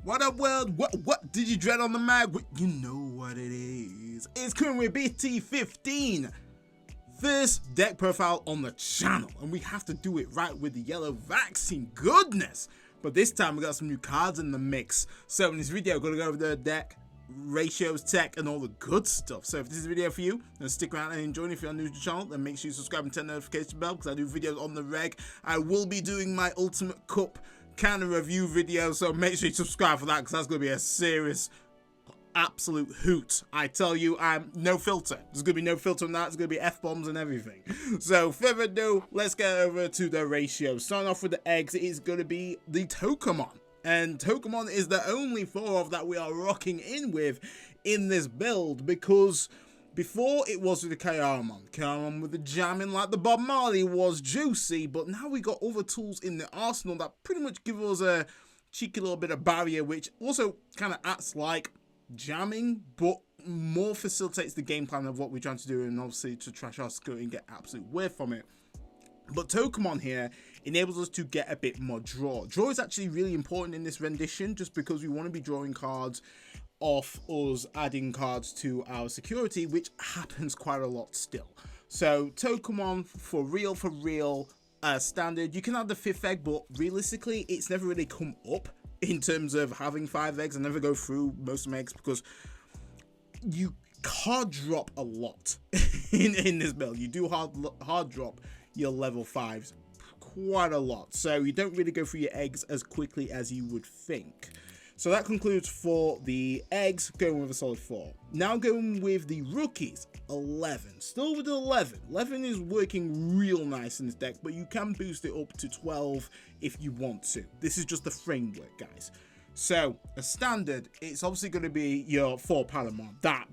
What up, world? What did you dread on the mag? You know what it is. It's coming with BT15. First deck profile on the channel, and we have to do it right with the yellow vaccine goodness. But this time we got some new cards in the mix. So in this video, we're going to go over the deck, ratios, tech, and all the good stuff. So if this is a video for you, then stick around and enjoy. If you're new to the channel, then make sure you subscribe and turn the notification bell, because I do videos on the reg. I will be doing my Ultimate Cup kind of review video, so make sure you subscribe for that, because that's going to be a serious absolute hoot. I tell you, I'm no filter. There's going to be no filter on that. There's going to be F-bombs and everything. So further ado, let's get over to the ratio. Starting off with the eggs, it is going to be the Tokomon. And Tokomon is the only 4 that we are rocking in with in this build, because before it was with the Gatomon with the jamming like the Bob Marley was juicy, but now we got other tools in the arsenal that pretty much give us a cheeky little bit of barrier, which also kind of acts like jamming, but more facilitates the game plan of what we're trying to do, and obviously to trash our security and get absolute worth from it. But Tokomon here enables us to get a bit more draw. Draw is actually really important in this rendition, just because we want to be drawing cards off us adding cards to our security, which happens quite a lot still. So Tokomon for real, standard. You can add the 5th egg, but realistically it's never really come up in terms of having 5 eggs. I never go through most of my eggs because you card drop a lot in this build. You do hard drop your level 5s quite a lot, so you don't really go through your eggs as quickly as you would think. So that concludes for the eggs, going with a solid 4. Now going with the rookies, 11. Still with the 11. 11 is working real nice in this deck, but you can boost it up to 12 if you want to. This is just the framework, guys. So a standard, it's obviously going to be your 4 Patamon. That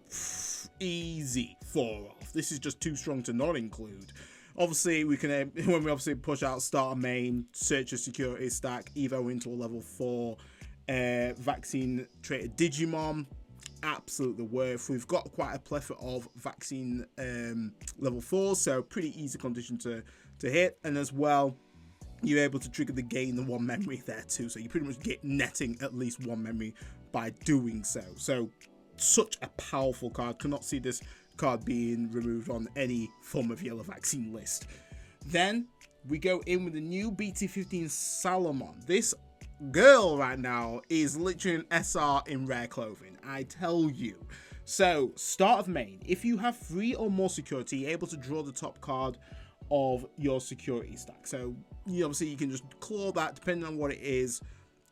easy 4 off. This is just too strong to not include. Obviously, we can, when we obviously push out starter main, search a security stack, evo into a level 4, vaccine traded Digimon, absolutely worth. We've got quite a plethora of vaccine level 4, so pretty easy condition to hit. And as well, you're able to trigger the gain of 1 memory there too, so you pretty much get netting at least 1 memory by doing so. So such a powerful card. Cannot see this card being removed on any form of yellow vaccine list. Then we go in with the new BT15 Salamon. This girl right now is literally an SR in rare clothing, I tell you. So start of main, if you have 3 or more security, you're able to draw the top card of your security stack. So obviously you can just claw that depending on what it is.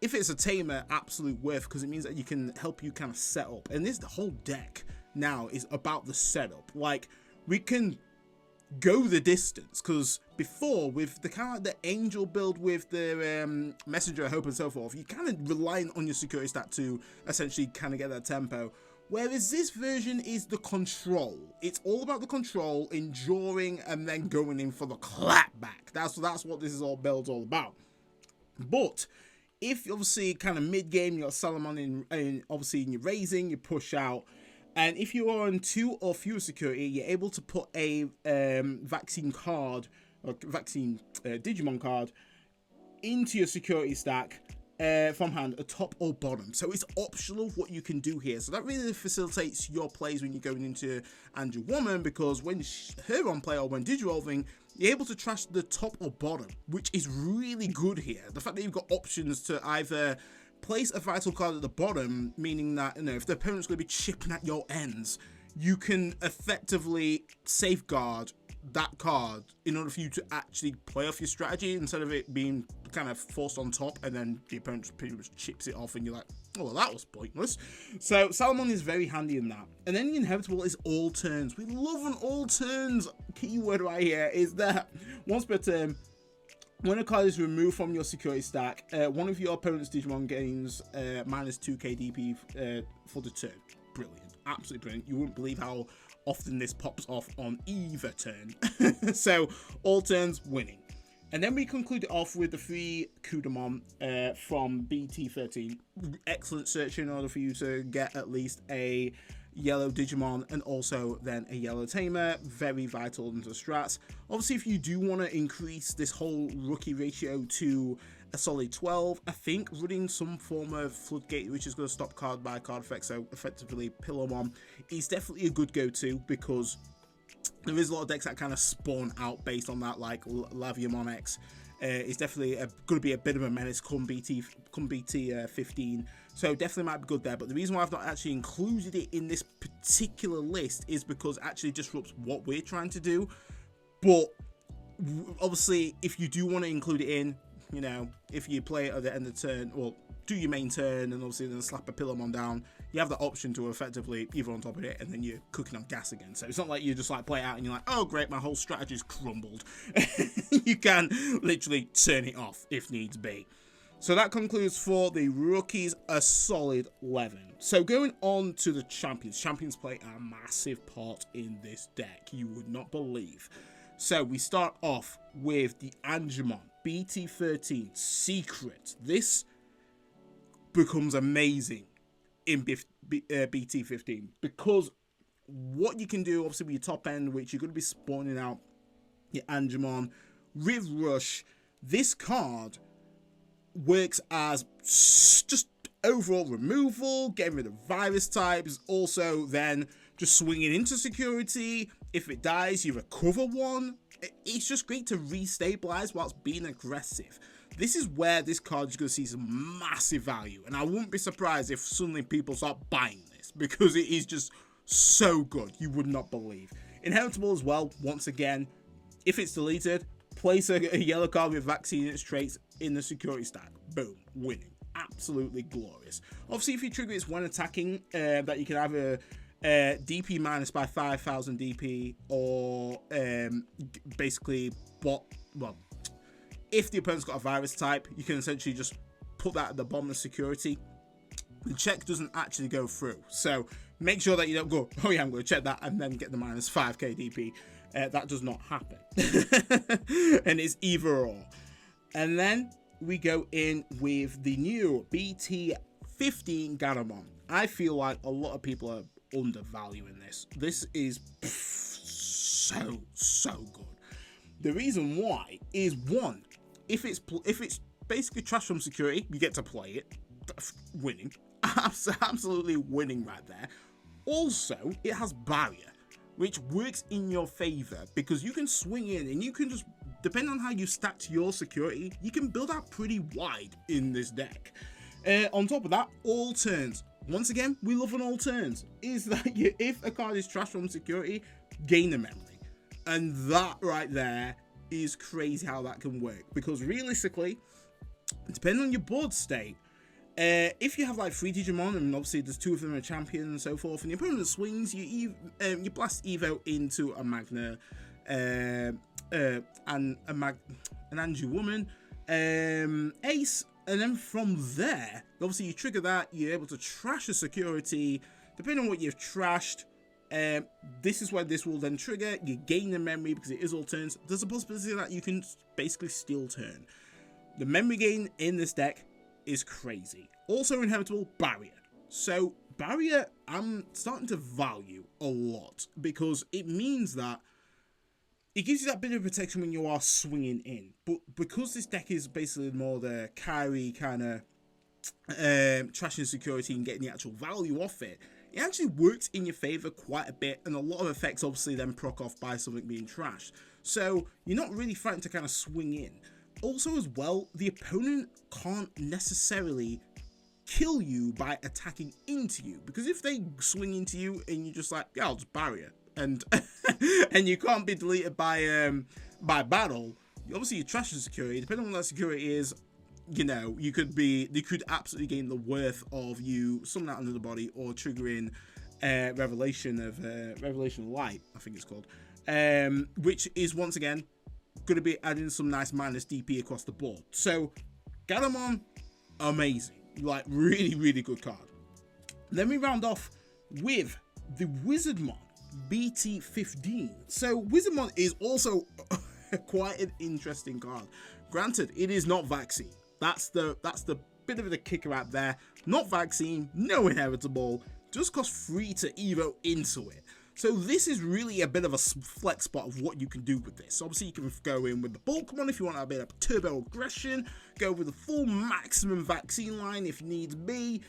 If it's a tamer, absolute worth, because it means that you can help you kind of set up. And this, the whole deck now is about the setup. Like, we can go the distance, because before, with the kind of like the angel build with the messenger hope and so forth, you kind of relying on your security stat to essentially kind of get that tempo, whereas this version is the control. It's all about the control, enduring, and then going in for the clap back. That's what this is all build's all about. But if obviously kind of mid game you got Salamon in obviously in your raising, you push out. And if you are on 2 or fewer security, you're able to put a vaccine card, or vaccine Digimon card, into your security stack from hand, a top or bottom. So it's optional what you can do here. So that really facilitates your plays when you're going into Angemon, because when her on play or when Digivolving, you're able to trash the top or bottom, which is really good here. The fact that you've got options to either place a vital card at the bottom, meaning that, you know, if the opponent's going to be chipping at your ends, you can effectively safeguard that card in order for you to actually play off your strategy, instead of it being kind of forced on top and then the opponent pretty much chips it off and you're like, oh well, that was pointless. So Salamon is very handy in that. And then the inevitable is all turns. We love an all turns. Keyword right here is that once per turn, when a card is removed from your security stack, one of your opponent's Digimon gains minus 2 KDP for the turn. Brilliant. Absolutely brilliant. You wouldn't believe how often this pops off on either turn. So all turns winning. And then we conclude it off with the 3 Kudamon from BT13. Excellent search in order for you to get at least a yellow Digimon and also then a yellow Tamer. Very vital into the strats. Obviously, if you do want to increase this whole rookie ratio to a solid 12. I think running some form of Floodgate, which is going to stop card by card effects, so effectively Pillarmon, is definitely a good go-to, because there is a lot of decks that kind of spawn out based on that, like Laviamon X. It's definitely going to be a bit of a menace come BT15, so definitely might be good there. But the reason why I've not actually included it in this particular list is because it actually disrupts what we're trying to do. But obviously, if you do want to include it in, you know, if you play it at the end of the turn, or do your main turn and obviously then slap a Pillarmon down, you have the option to effectively either on top of it and then you're cooking on gas again. So it's not like you just like play it out and you're like, oh great, my whole strategy's crumbled. You can literally turn it off if needs be. So that concludes for the rookies, a solid 11. So going on to the champions. Champions play a massive part in this deck, you would not believe. So we start off with the Angemon BT13 Secret. This becomes amazing in BT15, because what you can do obviously with your top end, which you're going to be spawning out your Angemon with Rush, this card works as just overall removal, getting rid of virus types, also then just swinging into security. If it dies, you recover one. It's just great to restabilize whilst being aggressive. This is where this card is going to see some massive value, and I wouldn't be surprised if suddenly people start buying this, because it is just so good, you would not believe. Inheritable as well, once again, if it's deleted, place a yellow card with vaccine and its traits in the security stack. Boom, winning. Absolutely glorious. Obviously, if you trigger it's when attacking, that you can either DP minus by 5,000 DP, or basically if the opponent's got a virus type, you can essentially just put that at the bottom of security. The check doesn't actually go through, so make sure that you don't go, oh yeah, I'm going to check that and then get the minus 5k DP. That does not happen. And it's either or. And then we go in with the new BT15 Gatomon. I feel like a lot of people are undervaluing this. This is so good. The reason why is, one, if it's basically trash from security, you get to play it. Winning. Absolutely winning right there. Also, it has barrier, which works in your favor, because you can swing in and you can just, depending on how you stacked your security, you can build out pretty wide in this deck. On top of that, all turns. Once again, we love on all turns. Is that if a card is trash from security, gain a memory. And that right there is crazy how that can work, because realistically, depending on your board state, if you have like 3 Digimon, and obviously there's 2 of them are champion and so forth, and your opponent swings, you blast Evo into a an Angewomon Ace, and then from there, obviously you trigger that, you're able to trash a security. Depending on what you've trashed, this is where this will then trigger. You gain the memory because it is all turns. There's a possibility that you can basically steal turn. The memory gain in this deck is crazy. Also inheritable, barrier. So barrier, I'm starting to value a lot, because it means that it gives you that bit of protection when you are swinging in. But because this deck is basically more the carry kind of trashing security and getting the actual value off it, it actually works in your favor quite a bit, and a lot of effects obviously then proc off by something being trashed. So you're not really frightened to kind of swing in. Also as well, the opponent can't necessarily kill you by attacking into you, because if they swing into you and you're just like, yeah, I'll just barrier, and and you can't be deleted by battle, obviously you trash the security. Depending on what that security is, you know, you could absolutely gain the worth of you summoning out another body, or triggering Revelation of Light, I think it's called, which is once again going to be adding some nice minus DP across the board. So Gatomon, amazing, like really good card. Then we round off with the Wizardmon BT15. So Wizardmon is also quite an interesting card. Granted, it is not vaccine. That's the bit of the kicker out there. Not vaccine, no inheritable, just cost 3 to Evo into it. So this is really a bit of a flex spot of what you can do with this. Obviously, you can go in with the Pokemon if you want a bit of turbo aggression, go with the full maximum vaccine line if needs be,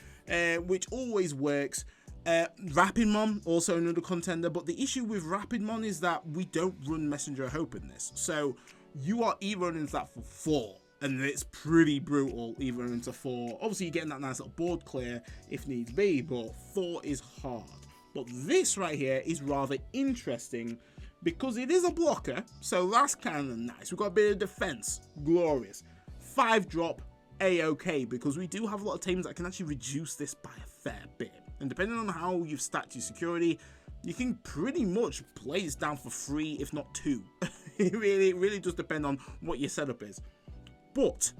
which always works. Rapidmon, also another contender, but the issue with Rapidmon is that we don't run Messenger Hope in this. So you are running that for 4, and it's pretty brutal running into 4. Obviously, you're getting that nice little board clear if needs be, but 4 is hard. But this right here is rather interesting because it is a blocker, so that's kind of nice. We've got a bit of defense, glorious. 5-drop, A-OK, because we do have a lot of teams that can actually reduce this by a fair bit. And depending on how you've stacked your security, you can pretty much play this down for 3, if not 2. It really does depend on what your setup is. But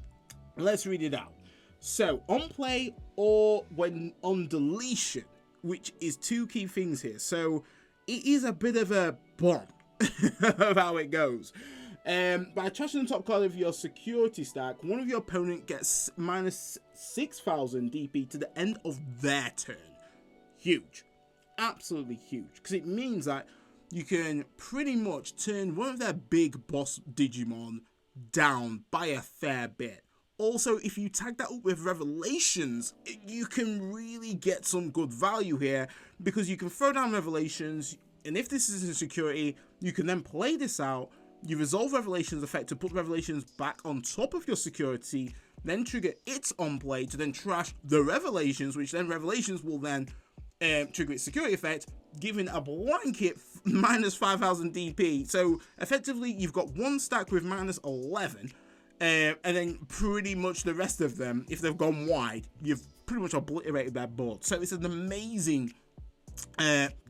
let's read it out. So on play or when on deletion, which is 2 key things here. So it is a bit of a bomb of how it goes. By trashing the top card of your security stack, one of your opponent gets minus 6,000 DP to the end of their turn. Huge, absolutely huge, because it means that you can pretty much turn one of their big boss Digimon down by a fair bit. Also, if you tag that up with Revelations, you can really get some good value here, because you can throw down Revelations, and if this is in security, you can then play this out. You resolve Revelations effect to put Revelations back on top of your security, then trigger its on play to then trash the Revelations, which then Revelations will then trigger its security effect, giving a blanket minus 5,000 DP. So effectively, you've got one stack with minus 11, and then pretty much the rest of them, if they've gone wide, you've pretty much obliterated their board. So it's an amazing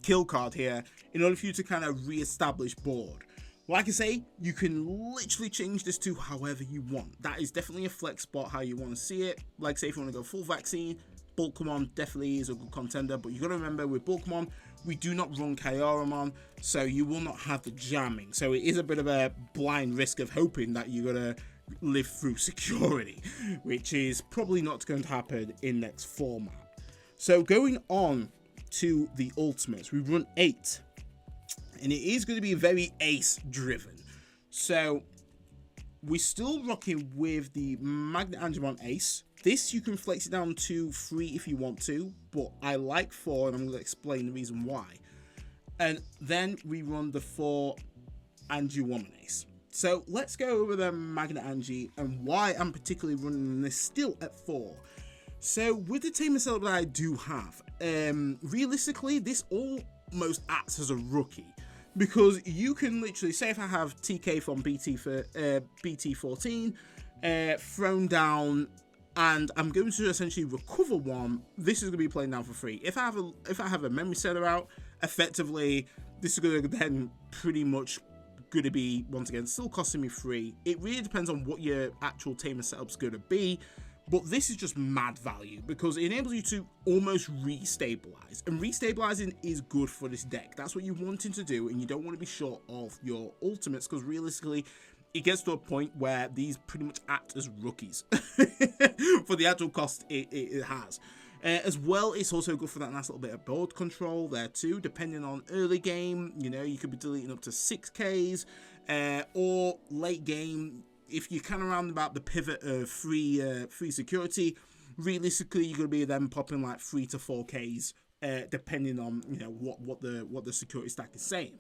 kill card here in order for you to kind of re-establish board. Like I say, you can literally change this to however you want. That is definitely a flex spot how you want to see it. Like say if you want to go full vaccine, Bulkamon definitely is a good contender, but you got to remember with Bulkamon, we do not run Kairamon, so you will not have the jamming. So it is a bit of a blind risk of hoping that you're going to live through security, which is probably not going to happen in next format. So going on to the ultimates, we run 8, and it is going to be very ace driven. So we're still rocking with the MagnaAngemon ACE. This you can flex it down to 3 if you want to, but I like 4, and I'm going to explain the reason why. And then we run the 4 Angemon ACE. So let's go over the MagnaAnge and why I'm particularly running this still at 4. So with the Tamers setup that I do have, realistically, this almost acts as a rookie. Because you can literally, say if I have TK from BT14 thrown down, and I'm going to essentially recover one, this is going to be playing down for 3. If I have a memory setter out, effectively, this is going to then pretty much going to be, once again, still costing me 3. It really depends on what your actual Tamer setup's going to be. But this is just mad value because it enables you to almost re-stabilize. And re-stabilizing is good for this deck. That's what you're wanting to do, and you don't want to be short of your ultimates because realistically, it gets to a point where these pretty much act as rookies for the actual cost it has. As well, it's also good for that nice little bit of board control there too, depending on early game. You know, you could be deleting up to 6Ks, or late game, if you're kind of around about the pivot of free security, realistically you're going to be then popping like 3 to 4Ks, depending on, you know, what the security stack is saying.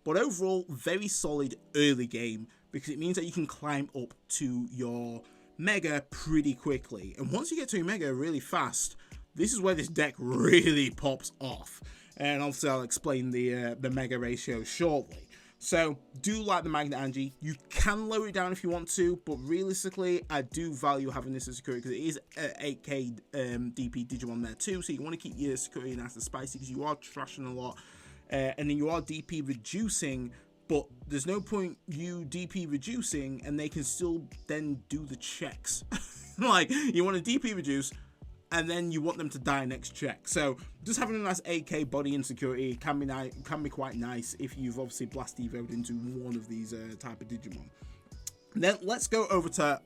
But overall, very solid early game because it means that you can climb up to your Mega pretty quickly. And once you get to your Mega really fast, this is where this deck really pops off. And obviously I'll explain the Mega ratio shortly. So, do like the MagnaAnge. You can lower it down if you want to, but realistically, I do value having this as security because it is 8k DP Digimon there too, so you want to keep your security nice and spicy because you are trashing a lot, and then you are DP reducing, but there's no point you DP reducing and they can still then do the checks. Like, you want to DP reduce, and then you want them to die next check. So just having a nice 8k body insecurity can be quite nice if you've obviously blast evoed into one of these type of Digimon. Then let's go over to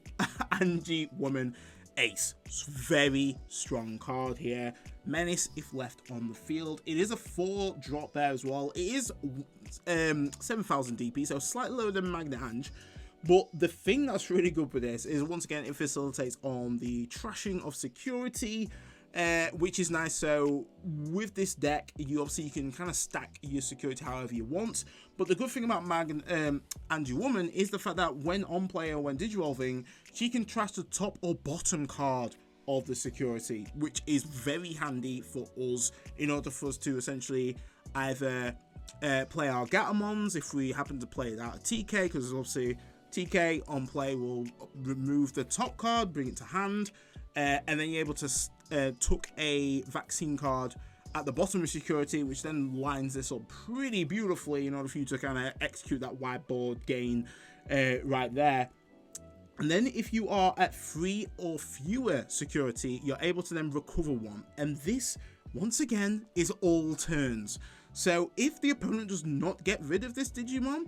Angemon Ace. Very strong card here. Menace if left on the field. It is a 4 drop there as well. It is 7,000 DP, so slightly lower than MagnaAngemon. But the thing that's really good with this is, once again, it facilitates on the trashing of security, which is nice. So with this deck, you can kind of stack your security however you want. But the good thing about Angewomon is the fact that when on play or when digivolving, she can trash the top or bottom card of the security, which is very handy for us in order for us to essentially either play our Gatomons if we happen to play it out of TK, because obviously TK on play will remove the top card, bring it to hand, and then you're able to tuck a vaccine card at the bottom of security, which then lines this up pretty beautifully in order for you to kind of execute that whiteboard gain right there. And then if you are at 3 or fewer security, you're able to then recover 1. And this, once again, is all turns. So if the opponent does not get rid of this Digimon,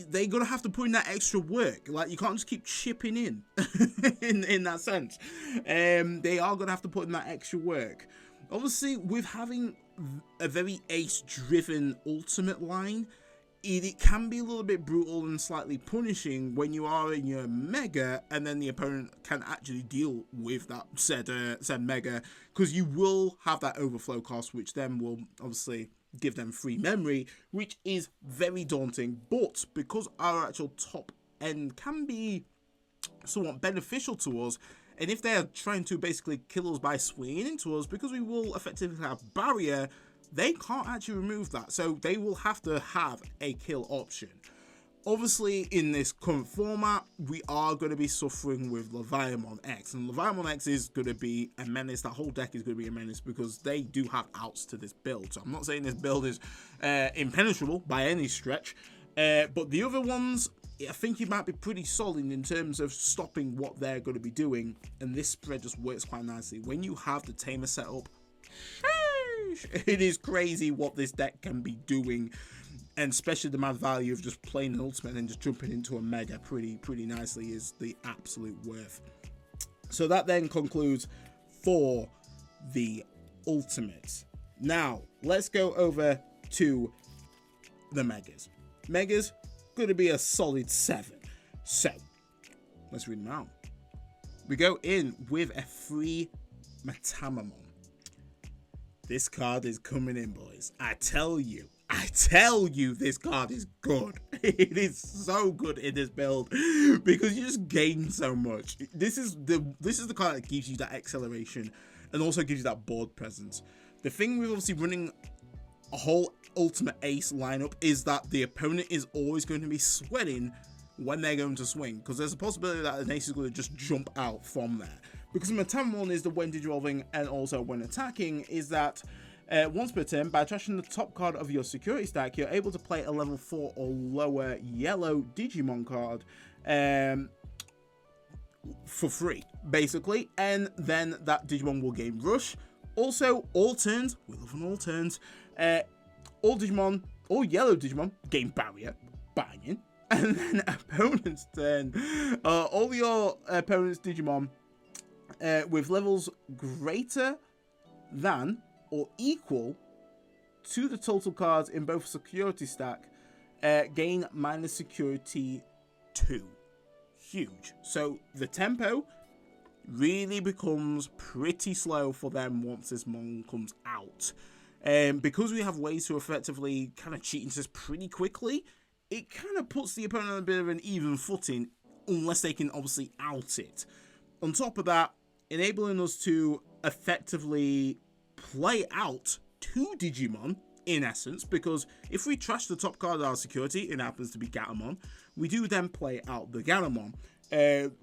they're gonna have to put in that extra work. Like, you can't just keep chipping in in that sense. They are gonna have to put in that extra work. Obviously, with having a very ace driven ultimate line, it can be a little bit brutal and slightly punishing when you are in your mega and then the opponent can actually deal with that said mega, because you will have that overflow cost, which then will obviously give them free memory, which is very daunting. But because our actual top end can be somewhat beneficial to us, and if they are trying to basically kill us by swinging into us, because we will effectively have barrier, they can't actually remove that, so they will have to have a kill option. Obviously, in this current format, we are going to be suffering with Leviamon X, and Leviamon X is going to be a menace. That whole deck is going to be a menace because they do have outs to this build. So I'm not saying this build is impenetrable by any stretch, but the other ones, I think it might be pretty solid in terms of stopping what they're going to be doing, and this spread just works quite nicely. When you have the Tamer set up, it is crazy what this deck can be doing, and especially the mad value of just playing an ultimate and just jumping into a mega pretty nicely is the absolute worth. So that then concludes for the ultimates. Now let's go over to the megas. Megas going to be a solid 7. So let's read them out. We go in with a free Mitamamon. This card is coming in, boys. I tell you, this card is good. It is so good in this build because you just gain so much. This is the card that gives you that acceleration and also gives you that board presence. The thing with obviously running a whole ultimate ace lineup is that the opponent is always going to be sweating when they're going to swing, because there's a possibility that an ace is going to just jump out from there. Because Mitamamon is the when digivolving and also when attacking, is that once per turn, by trashing the top card of your security stack, you're able to play a level 4 or lower yellow Digimon card for free, basically, and then that Digimon will gain rush. Also, all turns, we love on all turns, all yellow Digimon gain barrier, banging, and then opponent's turn, all your opponent's Digimon with levels greater than or equal to the total cards in both security stack gain minus security 2. Huge. So the tempo really becomes pretty slow for them once this mon comes out. Because we have ways to effectively kind of cheat into this pretty quickly, it kind of puts the opponent on a bit of an even footing unless they can obviously out it. On top of that, enabling us to effectively play out 2 Digimon, in essence, because if we trash the top card of our security, it happens to be Gatomon, we do then play out the Gatomon,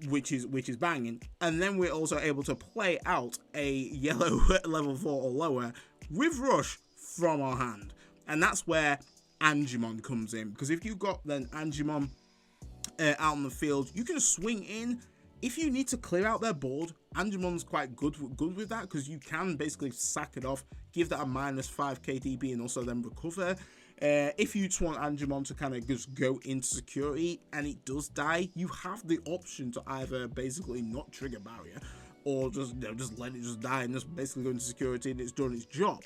which is banging, and then we're also able to play out a yellow level 4 or lower with rush from our hand, and that's where Angemon comes in, because if you've got then Angemon out on the field, you can swing in. If you need to clear out their board, Angemon's quite good with that, because you can basically sack it off, give that a minus 5 KDB and also then recover. If you just want Angemon to kind of just go into security and it does die, you have the option to either basically not trigger barrier or just just let it just die and just basically go into security and it's done its job.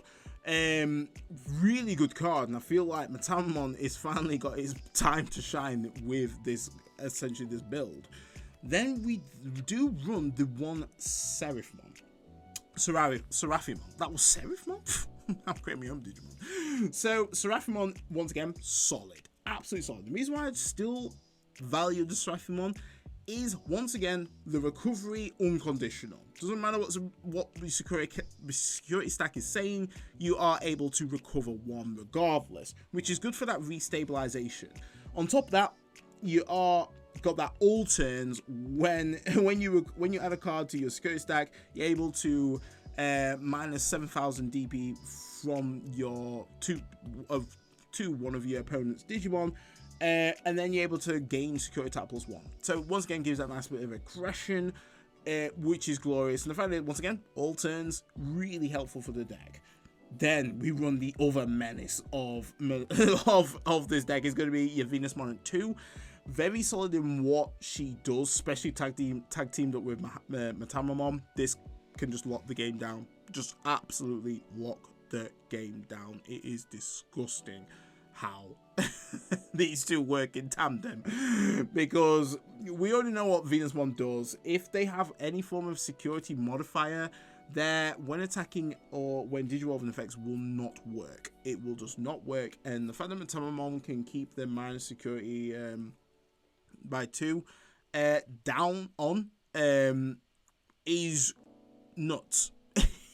Really good card, and I feel like Mitamamon is finally got his time to shine with this, essentially this build. Then we do run the one Seraphimon. That was Seraphimon? I'm creating my own Digimon. So Seraphimon, once again, solid, absolutely solid. The reason why I still value the Seraphimon is, once again, the recovery unconditional. Doesn't matter what the security stack is saying, you are able to recover one regardless, which is good for that restabilization. On top of that, you are got that all turns when you add a card to your security stack, you're able to minus 7,000 DP from your to one of your opponent's Digimon, and then you're able to gain security attack +1. So once again gives that nice bit of aggression, which is glorious. And the fact that, once again, all turns, really helpful for the deck. Then we run the other menace of this deck is going to be your Venusmon at 2. Very solid in what she does, especially tag teamed up with Mitamamon. This can just lock the game down. Just absolutely lock the game down. It is disgusting how these two work in tandem, because we already know what Venusmon does. If they have any form of security modifier, there, when attacking or when Digivolving effects will not work. It will just not work. And the fact that Mitamamon can keep their minus security by 2 down on is nuts.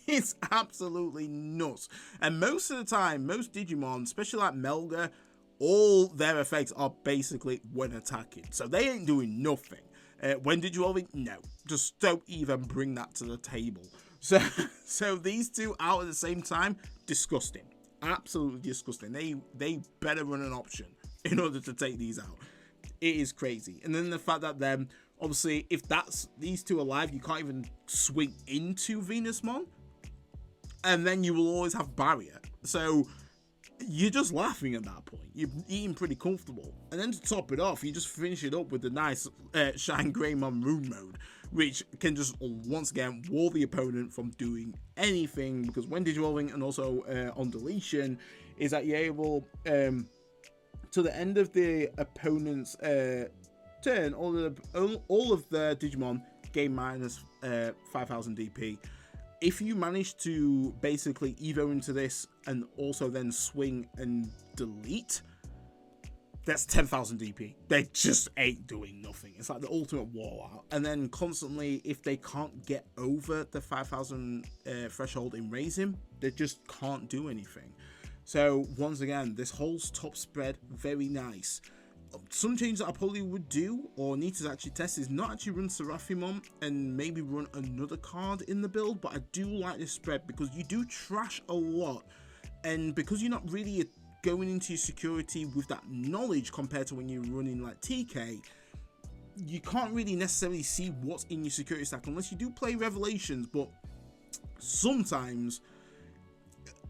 It's absolutely nuts. And most of the time, most Digimon, especially like Melga, all their effects are basically when attacking, so they ain't doing nothing. When Digivolving, no, just don't even bring that to the table. So these two out at the same time, disgusting, absolutely disgusting. They better run an option in order to take these out. It is crazy. And then the fact that then, obviously, if that's these two alive, you can't even swing into Venusmon, and then you will always have barrier. So you're just laughing at that point. You're eating pretty comfortable. And then to top it off, you just finish it up with the nice ShineGreymon rune mode, which can just once again wall the opponent from doing anything, because when Digivolving and also on deletion is that you're able to the end of the opponent's turn, all of the Digimon gain minus 5,000 DP. If you manage to basically evo into this and also then swing and delete, that's 10,000 DP. They just ain't doing nothing. It's like the ultimate wall out. And then constantly, if they can't get over the 5,000 threshold in raising, they just can't do anything. So once again, this whole top spread, very nice. Some changes that I probably would do or need to actually test is not actually run Seraphimon and maybe run another card in the build, but I do like this spread because you do trash a lot, and because you're not really going into your security with that knowledge compared to when you're running like TK, you can't really necessarily see what's in your security stack unless you do play Revelations. But sometimes,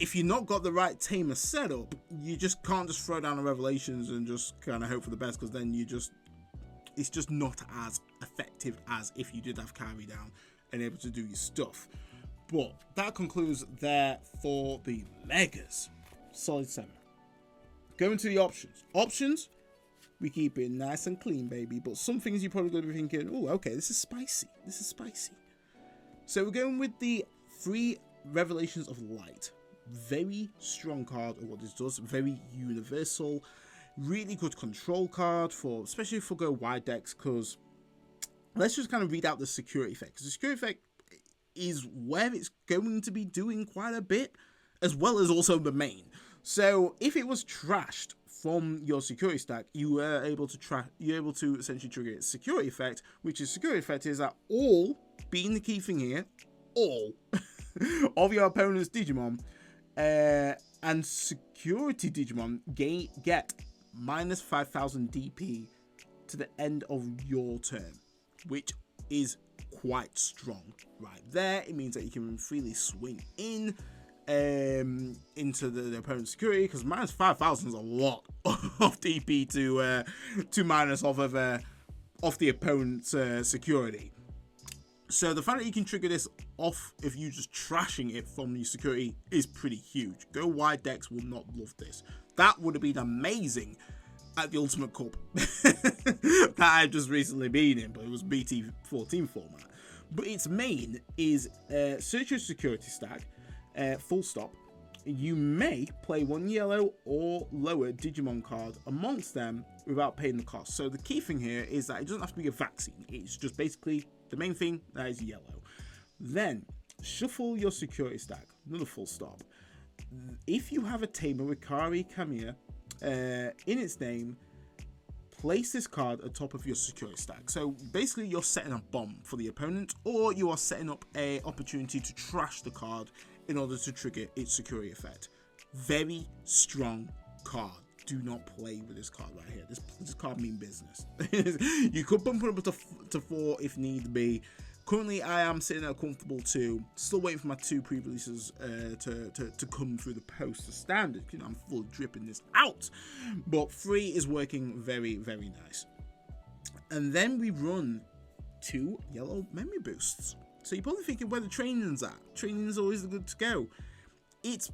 if you've not got the right Tamer setup, you just can't just throw down the Revelations and just kind of hope for the best, because then it's just not as effective as if you did have carry down and able to do your stuff. But that concludes there for the Megas. Solid 7. Going to the options, we keep it nice and clean, baby, but some things you're probably going to be thinking, oh, okay, this is spicy. So we're going with the 3 Revelations of Light. Very strong card of what this does, very universal, really good control card for, especially for go wide decks, because let's just kind of read out the security effect, because the security effect is where it's going to be doing quite a bit, as well as also the main. So if it was trashed from your security stack, you were able to essentially trigger its security effect, which is security effect is that all, being the key thing here, all of your opponent's Digimon and security Digimon get minus 5,000 DP to the end of your turn, which is quite strong right there. It means that you can freely swing in into the opponent's security, because minus 5,000 is a lot of DP to minus off the opponent's security. So the fact that you can trigger this off if you just trashing it from your security is pretty huge. Go wide decks will not love this. That would have been amazing at the Ultimate Cup that I've just recently been in, but it was BT14 format. But its main is search your security stack, full stop. You may play one yellow or lower Digimon card amongst them without paying the cost. So the key thing here is that it doesn't have to be a vaccine. It's just basically the main thing that is yellow. Then shuffle your security stack, another full stop. If you have a Tamer with Kari Kamiya in its name, place this card atop of your security stack. So basically you're setting a bomb for the opponent, or you are setting up an opportunity to trash the card in order to trigger its security effect. Very strong card. Do not play with this card right here. This card mean business. You could bump it up to 4 if need be. Currently, I am sitting at a comfortable 2. Still waiting for my 2 pre-releases to come through the post to standard. You know, I'm full dripping this out. But 3 is working very, very nice. And then we run 2 yellow memory boosts. So you're probably thinking where the training's at. Training's always good to go. It's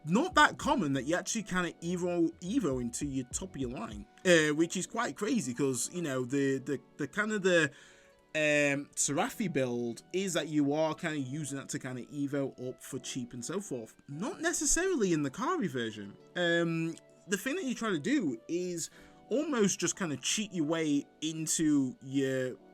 not that common that you actually kind of evo into your top of your line, which is quite crazy, because you know the kind of the Seraphi build is that you are kind of using that to kind of evo up for cheap and so forth. Not necessarily in the Kari version. The thing that you try to do is almost just kind of cheat your way into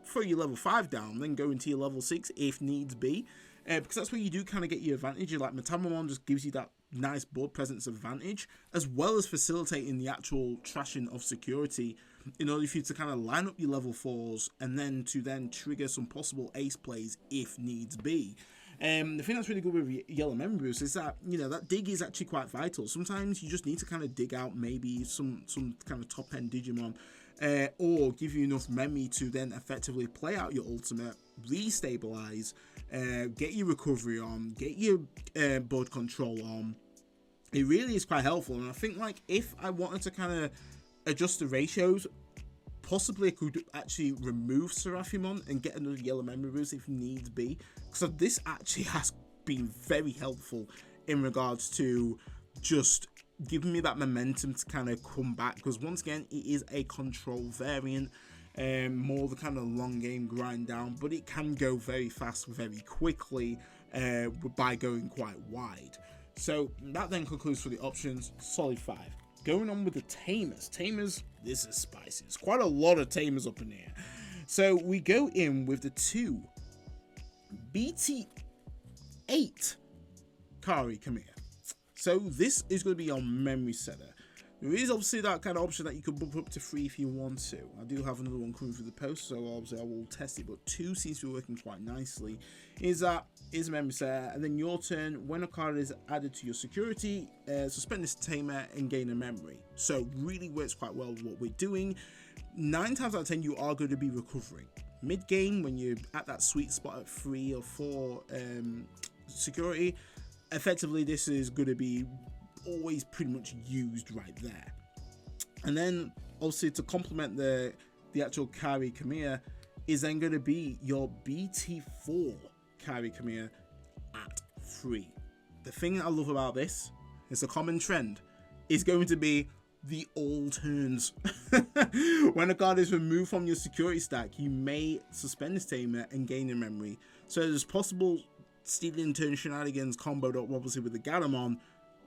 throw your level 5 down, then go into your level 6 if needs be, because that's where you do kind of get your advantage. Like Mitamamon just gives you that nice board presence advantage, as well as facilitating the actual trashing of security in order for you to kind of line up your level 4s and then trigger some possible ace plays if needs be. The thing that's really good with yellow memory boost is that, you know, that dig is actually quite vital. Sometimes you just need to kind of dig out maybe some kind of top end Digimon, or give you enough memory to then effectively play out your ultimate, restabilize, get your recovery on, get your board control on. It really is quite helpful. And I think, like, if I wanted to kind of adjust the ratios, possibly I could actually remove Seraphimon and get another yellow memory boost if needs be. So this actually has been very helpful in regards to just giving me that momentum to kind of come back, because once again it is a control variant, more the kind of long game grind down, but it can go very fast very quickly by going quite wide. So that then concludes for the options. Solid 5. Going on with the Tamers. Tamers, this is spicy. It's quite a lot of Tamers up in here. So we go in with the 2 BT8 Kari Kamiya. So this is going to be your memory setter. There is obviously that kind of option that you can bump up to 3 if you want to. I do have another one coming through the post, so obviously I will test it, but 2 seems to be working quite nicely. Is a memory setter, and then your turn, when a card is added to your security, suspend this Tamer and gain a memory. So really works quite well with what we're doing. 9 times out of 10 you are going to be recovering. Mid game, when you're at that sweet spot at 3 or 4 security, effectively this is going to be always pretty much used right there. And then obviously to complement the actual Kari Kamiya is then going to be your BT4 Kari Kamiya at 3. The thing I love about this, it's a common trend, is going to be the all turns. When a card is removed from your security stack, you may suspend this Tamer and gain a memory. So there's possible stealing turn shenanigans comboed up obviously with the Gatomon.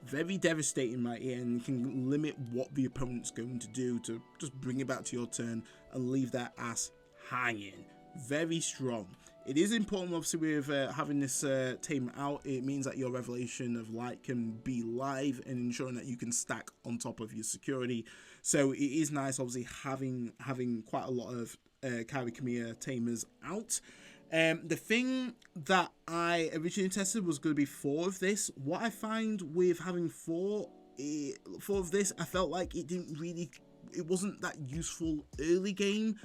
Very devastating right here, and can limit what the opponent's going to do to just bring it back to your turn and leave that ass hanging. Very strong. It is important obviously with having this Tamer out. It means that your Revelation of Light can be live and ensuring that you can stack on top of your security. So it is nice obviously having quite a lot of Kari Kamiya Tamers out. The thing that I originally tested was going to be 4 of this. What I find with having 4 of this, I felt like it wasn't that useful early game,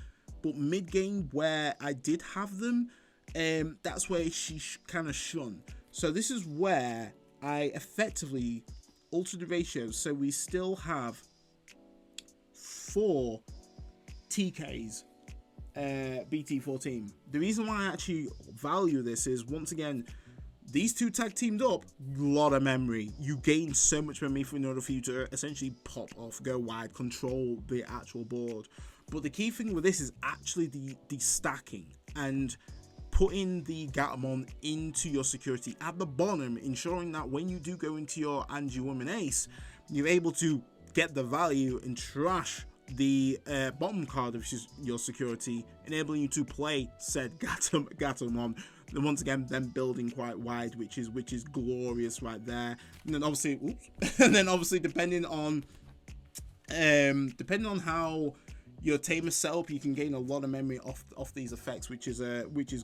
but mid game where I did have them, that's where she kind of shone. So this is where I effectively altered the ratios so we still have 4 TKs BT14. The reason why I actually value this is, once again, these two tag teamed up, a lot of memory. You gain so much memory in order for you to essentially pop off, go wide, control the actual board. But the key thing with this is actually the stacking and putting the Gatomon into your security at the bottom, ensuring that when you do go into your Angemon ACE, you're able to get the value and trash the bottom card, which is your security, enabling you to play said Gatomon. And once again, then building quite wide, which is glorious right there. And then obviously, depending on how your Tamers set up, you can gain a lot of memory off these effects, which is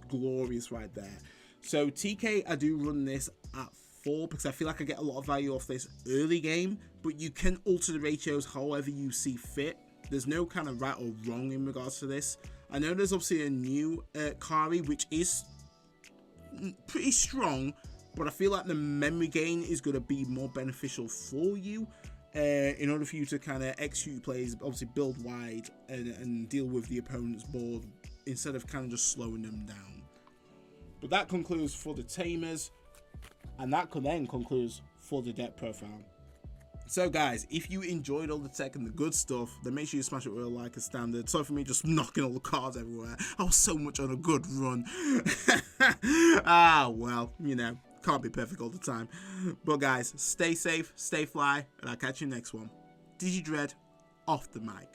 glorious right there. So TK, I do run this at 4 because I feel like I get a lot of value off this early game, but you can alter the ratios however you see fit. There's no kind of right or wrong in regards to this. I know there's obviously a new Kari, which is pretty strong, but I feel like the memory gain is going to be more beneficial for you in order for you to kind of execute plays, obviously build wide and deal with the opponent's board instead of kind of just slowing them down. But that concludes for the Tamers, and that then concludes for the deck profile. So guys, if you enjoyed all the tech and the good stuff, then make sure you smash it with a like as standard. Sorry for me just knocking all the cards everywhere. I was so much on a good run. Well, you know, can't be perfect all the time. But guys, stay safe, stay fly, and I'll catch you next one. DigiDread, off the mic.